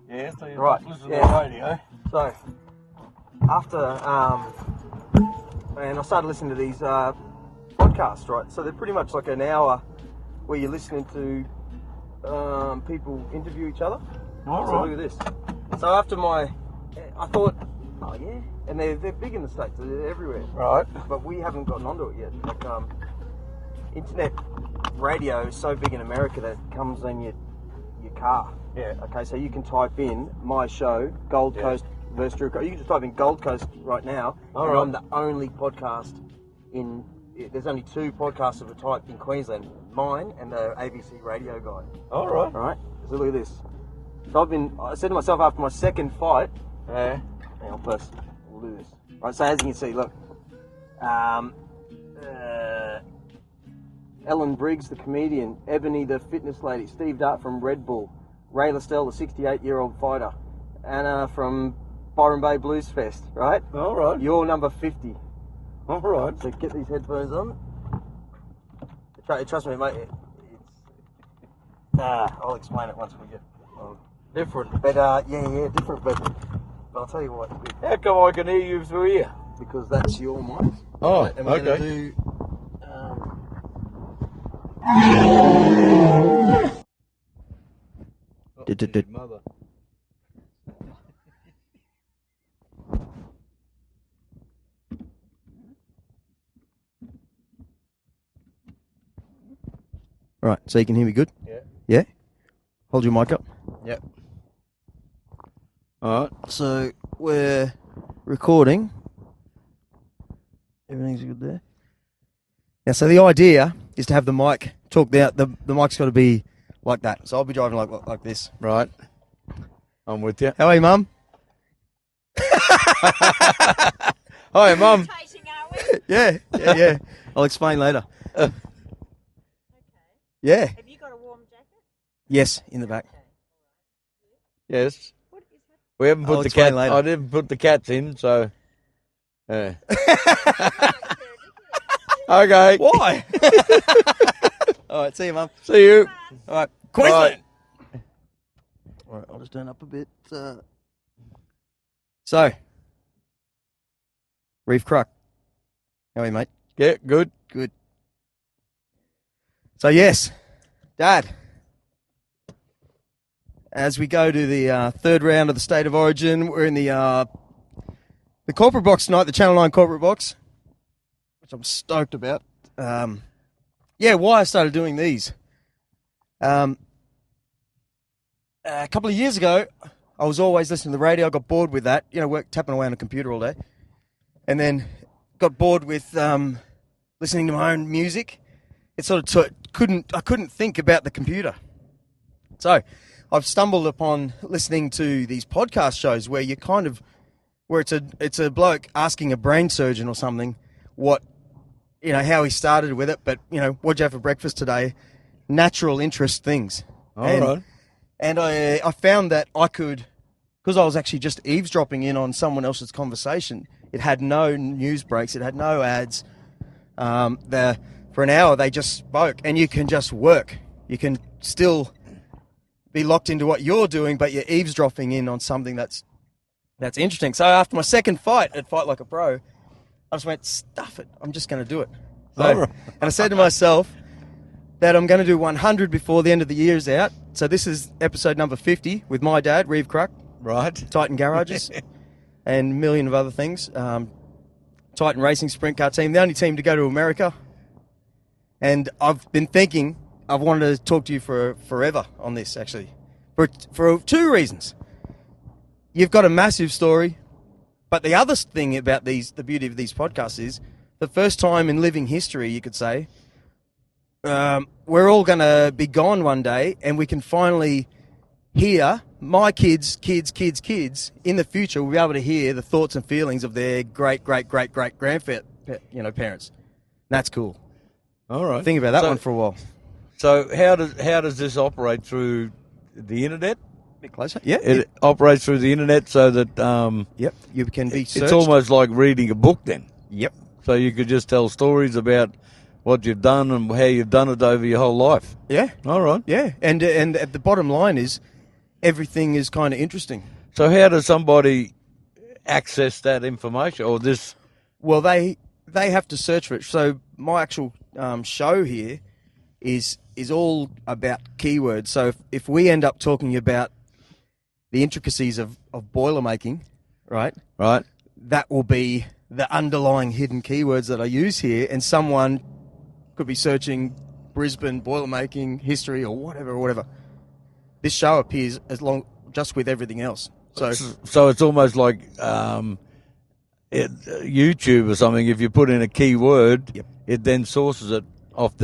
Yeah, so you Right, listen yeah. to the radio. So, after, I started listening to these podcasts, right? So they're pretty much like an hour where you're listening to people interview each other. All So right. look at this. So after I thought, oh yeah, and they're big in the States, they're everywhere. Right. But we haven't gotten onto it yet. Like, internet radio is so big in America that it comes in your car. Yeah. Okay, so you can type in my show, Gold Coast versus Drew. You can just type in Gold Coast right now. All and right. I'm the only podcast there's only 2 podcasts of a type in Queensland, mine and the ABC radio guy. All right. All right, so look at this. So I said to myself after my second fight, Yeah. hang on first, we'll do this. Right, so as you can see, look, Ellen Briggs, the comedian, Ebony, the fitness lady, Steve Dart from Red Bull, Ray Lestelle, the 68-year-old fighter, Anna from Byron Bay Blues Fest, right? All right. You're number 50. All right. So get these headphones on. Trust me, mate. I'll explain it once we get Different. But yeah, different. But I'll tell you what. How come I can hear you through here? Because that's your mic. Oh, And we're okay. gonna do. Mother. Right, so you can hear me good? Yeah. Yeah? Hold your mic up. Yep. All right. So we're recording. Everything's good there. Now, so the idea is to have the mic talk down. The mic's got to be like that. So I'll be driving like this. Right. I'm with you. How are you, Mum? Hi, Mum. Yeah. I'll explain later. Okay. Yeah. Have you got a warm jacket? Yes, in the back. Yes. What is happening? We haven't I'll put the explain cat. later. I didn't put the cats in, so. Yeah. Okay. Why? All right, see you, Mum. See you. All right, Queensland. Bye. All right, I'll just turn up a bit. So, Reeve Kruck. How are you, mate? Yeah, good. Good. So, yes, Dad, as we go to the third round of the State of Origin, we're in the corporate box tonight, the Channel 9 corporate box, which I'm stoked about. Why I started doing these. A couple of years ago, I was always listening to the radio. I got bored with that, tapping away on a computer all day. And then got bored with listening to my own music. It sort of I couldn't think about the computer. So I've stumbled upon listening to these podcast shows where you where it's a bloke asking a brain surgeon or something how he started with it, but what'd you have for breakfast today? Natural interest things. All right. And I found that I could, because I was actually just eavesdropping in on someone else's conversation. It had no news breaks. It had no ads. For an hour, they just spoke, and you can just work. You can still be locked into what you're doing, but you're eavesdropping in on something that's interesting. So after my second fight at Fight Like a Pro, I just went, stuff it. I'm just going to do it. So, All right. And I said to myself that I'm going to do 100 before the end of the year is out. So this is episode number 50 with my dad, Reeve Kruck, Right. Titan Garages, and a million of other things. Titan Racing Sprint Car team, the only team to go to America. And I've been thinking, I've wanted to talk to you for forever on this, actually, for 2 reasons. You've got a massive story, but the other thing about the beauty of these podcasts is the first time in living history, you could say, we're all going to be gone one day, and we can finally hear my kids in the future will be able to hear the thoughts and feelings of their great grandparents. That's cool. All right. Think about that one for a while. So how does this operate through the internet? A bit closer. Yeah. It operates through the internet so that Yep. You can be searched. it's almost like reading a book then. Yep. So you could just tell stories about what you've done and how you've done it over your whole life. Yeah. All right. Yeah. And at the bottom line is everything is kind of interesting. So how does somebody access that information or this? Well, they have to search for it. So my actual show here is all about keywords. So if we end up talking about the intricacies of boiler making, right? Right. That will be the underlying hidden keywords that I use here, and someone could be searching Brisbane boiler making history or whatever. This show appears just with everything else. So it's almost like YouTube or something. If you put in a keyword, yep. It then sources it off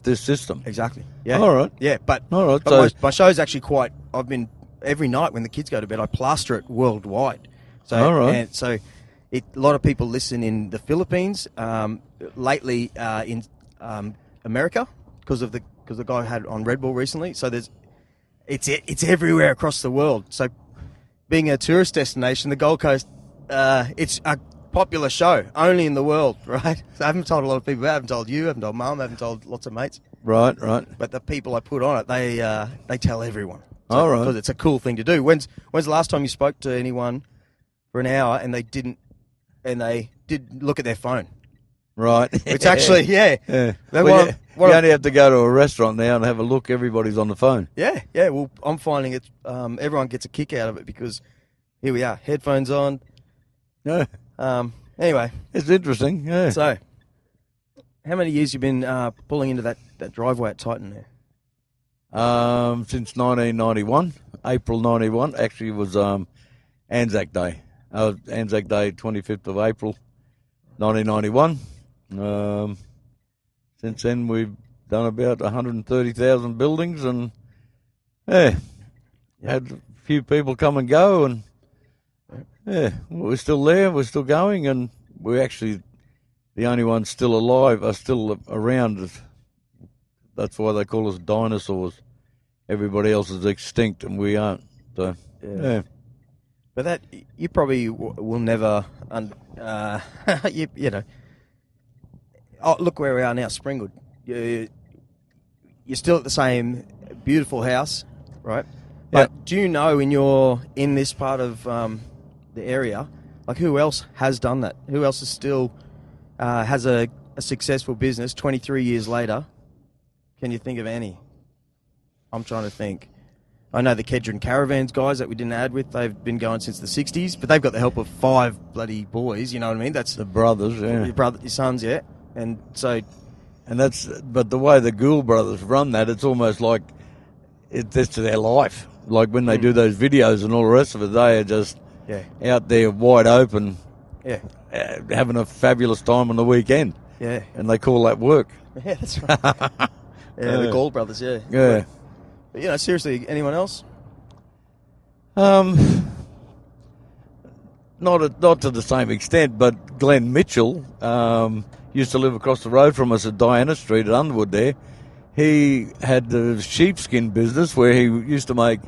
this system. Exactly. Yeah. All right. Yeah, but all right. But my show's actually quite. I've been every night when the kids go to bed, I plaster it worldwide. So all right. And so a lot of people listen in the Philippines. Lately in America because the guy had on Red Bull recently. So it's everywhere across the world. So being a tourist destination, the Gold Coast, it's a popular show only in the world, right? So I haven't told a lot of people. I haven't told you. I haven't told Mum. I haven't told lots of mates. Right. But the people I put on it, they tell everyone. So, all right. Because it's a cool thing to do. When's the last time you spoke to anyone for an hour and they did look at their phone? Right. It's actually, yeah. You only have to go to a restaurant now and have a look. Everybody's on the phone. Yeah. Well, I'm finding it. Everyone gets a kick out of it because here we are, headphones on. Yeah. Anyway, it's interesting. Yeah. So, how many years you been pulling into that driveway at Titan there? Since 1991, April 91. Actually, it was Anzac Day. Anzac Day, 25th of April, 1991. Since then, we've done about 130,000 buildings, and had a few people come and go, and we're still there, we're still going, and we're actually the only ones still alive, are still around. That's why they call us dinosaurs. Everybody else is extinct, and we aren't. So, yeah. But that you probably will never, you know. Oh, look where we are now, Springwood. You're still at the same beautiful house, right? But do you know in this part of the area, like who else has done that? Who else is still has a successful business 23 years later? Can you think of any? I'm trying to think. I know the Kedron Caravans guys that we didn't add with, they've been going since the 60s, but they've got the help of 5 bloody boys, you know what I mean? That's the brothers, yeah. Your sons, yeah. And so... But the way the Gould brothers run that, it's almost like it's their life. Like when they do those videos and all the rest of it, they are just out there wide open, having a fabulous time on the weekend. Yeah. And they call that work. Yeah, that's right. The Gould brothers, yeah. Yeah. But, you know, seriously, anyone else? Not to the same extent, but Glenn Mitchell used to live across the road from us at Diana Street at Underwood there. He had the sheepskin business where he used to make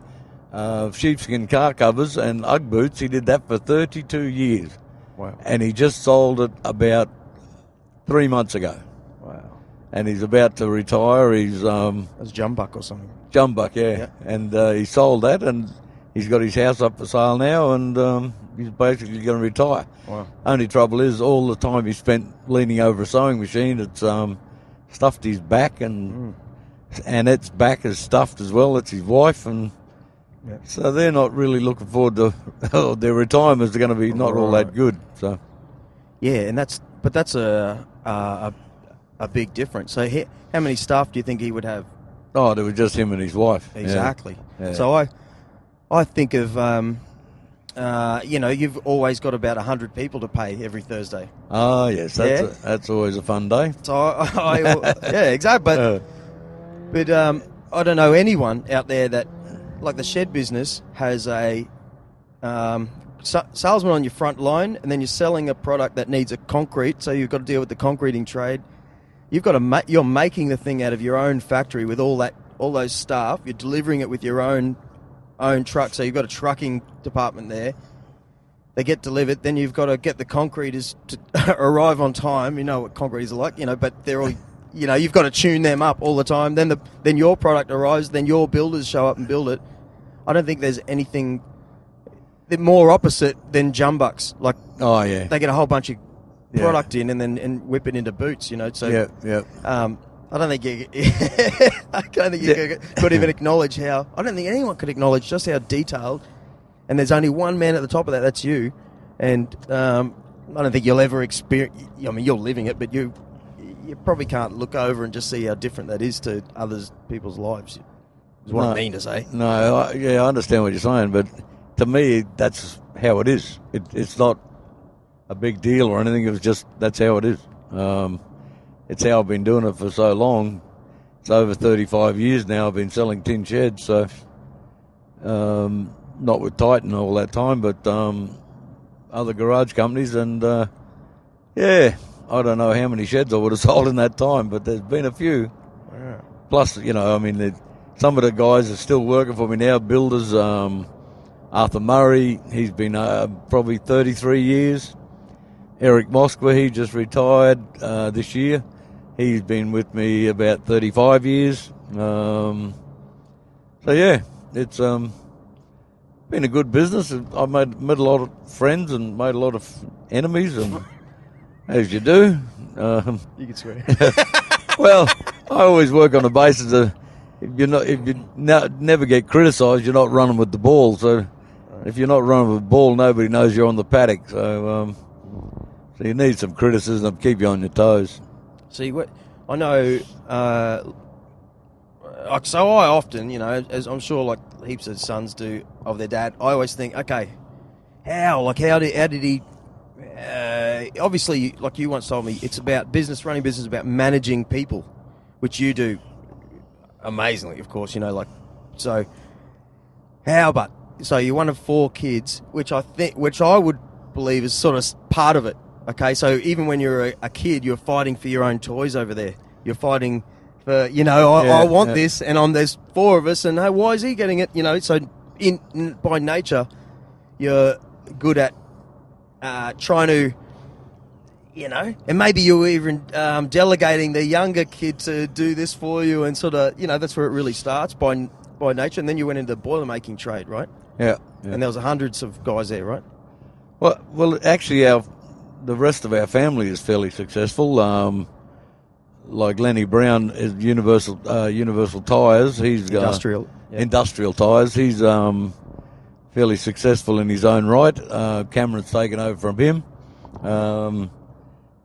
sheepskin car covers and Ugg boots. He did that for 32 years. Wow. And he just sold it about 3 months ago. Wow. And he's about to retire. He's that's Jumbuck or something. Jumbuck, yeah. And he sold that, and he's got his house up for sale now, and he's basically going to retire. Wow. Only trouble is all the time he spent leaning over a sewing machine, it's stuffed his back, and Annette's back is stuffed as well. It's his wife, and so they're not really looking forward to their retirements are going to be not all that good. So and that's a big difference. So how many staff do you think he would have? Oh, there was just him and his wife. Exactly. Yeah. So I think of, you've always got about 100 people to pay every Thursday. Oh, yes. That's always a fun day. So, exactly. But I don't know anyone out there that, like the shed business, has a salesman on your front line, and then you're selling a product that needs a concrete, so you've got to deal with the concreting trade. You've got to you're making the thing out of your own factory with all those staff. You're delivering it with your own truck. So you've got a trucking department there. They get delivered. Then you've got to get the concreters to arrive on time. You know what concreters are like, but they're all you've got to tune them up all the time. Then your product arrives, then your builders show up and build it. I don't think there's anything more opposite than jumbucks. Like, they get a whole bunch of product in and whip it into boots. So I don't think you could even acknowledge how. I don't think anyone could acknowledge just how detailed. And there's only one man at the top of that. That's you. And I don't think you'll ever experience. I mean, you're living it, but you probably can't look over and just see how different that is to people's lives. Is what I mean to say. No, I understand what you're saying, but to me, that's how it is. It's not a big deal or anything. It was just that's how it is. It's how I've been doing it for so long. It's over 35 years now. I've been selling tin sheds, so not with Titan all that time, but other garage companies, and I don't know how many sheds I would have sold in that time, but there's been a few. Yeah. Plus, some of the guys are still working for me now, builders. Arthur Murray, he's been probably 33 years. Eric Moskwa, he just retired this year. He's been with me about 35 years. It's been a good business. I've made a lot of friends and made a lot of enemies, and as you do. You can swear. Well, I always work on the basis of if you never get criticised, you're not running with the ball. So if you're not running with the ball, nobody knows you're on the paddock. So you need some criticism to keep you on your toes. See, what I know, so I often, as I'm sure like heaps of sons do of their dad, I always think, okay, how did he, obviously, like you once told me, it's about running business, about managing people, which you do amazingly, of course, so you're one of 4 kids, which I would believe is sort of part of it. Okay, so even when you're a kid, you're fighting for your own toys over there. You're fighting for, I want this, and there's 4 of us, and hey, why is he getting it? So by nature, you're good at trying to, and maybe you're even delegating the younger kid to do this for you, and sort of, that's where it really starts by nature, and then you went into the boiler-making trade, right? Yeah. And there was hundreds of guys there, right? Well, actually, the rest of our family is fairly successful. Like Lenny Brown is Universal Tires. He's industrial tires. He's fairly successful in his own right. Cameron's taken over from him.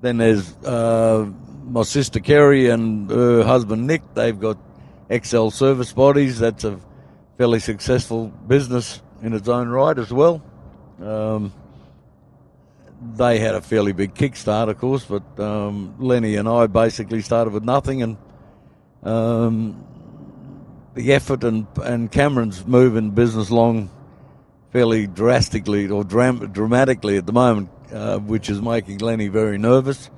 Then there's my sister Kerry and her husband Nick. They've got XL Service Bodies. That's a fairly successful business in its own right as well. They had a fairly big kickstart, of course, but Lenny and I basically started with nothing, and the effort and Cameron's moving business along fairly drastically or dramatically at the moment, which is making Lenny very nervous.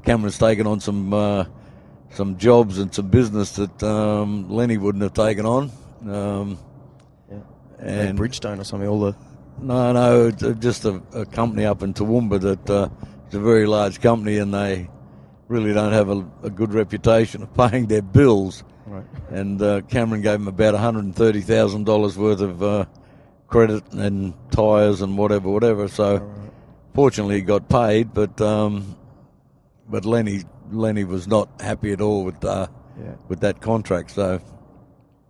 Cameron's taken on some jobs and some business that Lenny wouldn't have taken on. And Bridgestone or something, No, it's just a company up in Toowoomba that it's a very large company, and they really don't have a good reputation of paying their bills. Right. And Cameron gave him about $130,000 worth of credit and tyres and whatever. So fortunately he got paid, but Lenny was not happy at all with that contract. So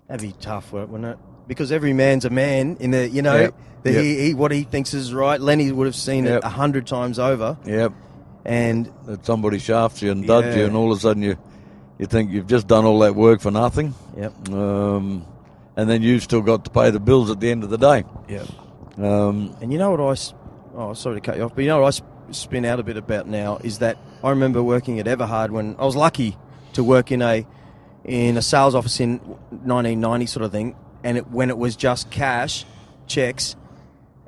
that'd be tough, wouldn't it? Because every man's a man in the, He what he thinks is right. Lenny would have seen it 100 times over. Yep. And that somebody shafts you and duds you, and all of a sudden you think you've just done all that work for nothing. Yep. And then you've still got to pay the bills at the end of the day. Yep. And you know what sorry to cut you off, but you know what I spin out a bit about now is that I remember working at Everhard when I was lucky to work in a sales office in 1990 sort of thing, and when it was just cash, checks,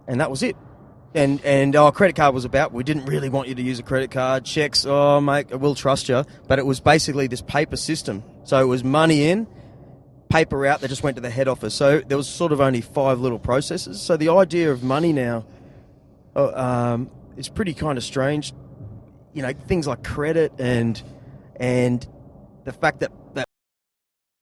and that was it. And our credit card was about, we didn't really want you to use a credit card. Checks, oh, mate, we'll trust you. But it was basically this paper system. So it was money in, paper out that just went to the head office. So there was sort of only 5 little processes. So the idea of money now is pretty kind of strange. Things like credit and And the fact that